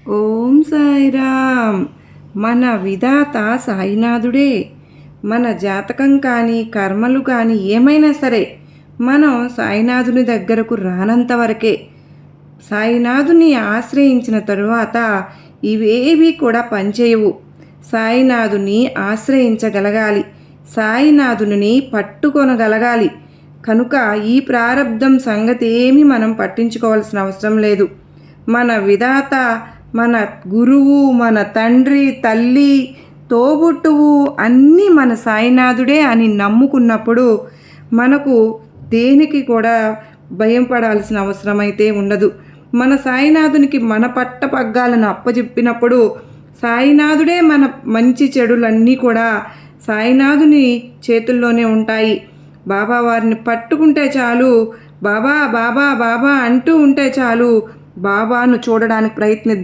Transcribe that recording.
ఓం సాయిరామ్. మన విధాత సాయినాథుడే. మన జాతకం కానీ కర్మలు కానీ ఏమైనా సరే మనం సాయినాథుని దగ్గరకు రానంత వరకే. సాయినాథుని ఆశ్రయించిన తరువాత ఇవేవి కూడా పనిచేయవు. సాయినాథుని ఆశ్రయించగలగాలి, సాయినాథుని పట్టుకొనగలగాలి. కనుక ఈ ప్రారబ్ధం సంగతి ఏమీ మనం పట్టించుకోవాల్సిన అవసరం లేదు. మన విధాత, మన గురువు, మన తండ్రి, తల్లి, తోబుట్టువు అన్నీ మన సాయినాథుడే అని నమ్ముకున్నప్పుడు మనకు దేనికి కూడా భయం పడాల్సిన అవసరం అయితే ఉండదు. మన సాయినాథునికి మన పట్టపగ్గాలను అప్పచెప్పినప్పుడు సాయినాథుడే మన మంచి చెడులన్నీ కూడా సాయినాథుని చేతుల్లోనే ఉంటాయి. బాబా వారిని పట్టుకుంటే చాలు, బాబా బాబా బాబా అంటూ ఉంటే చాలు, బాబాను చూడడానికి ప్రయత్నిద్దాం.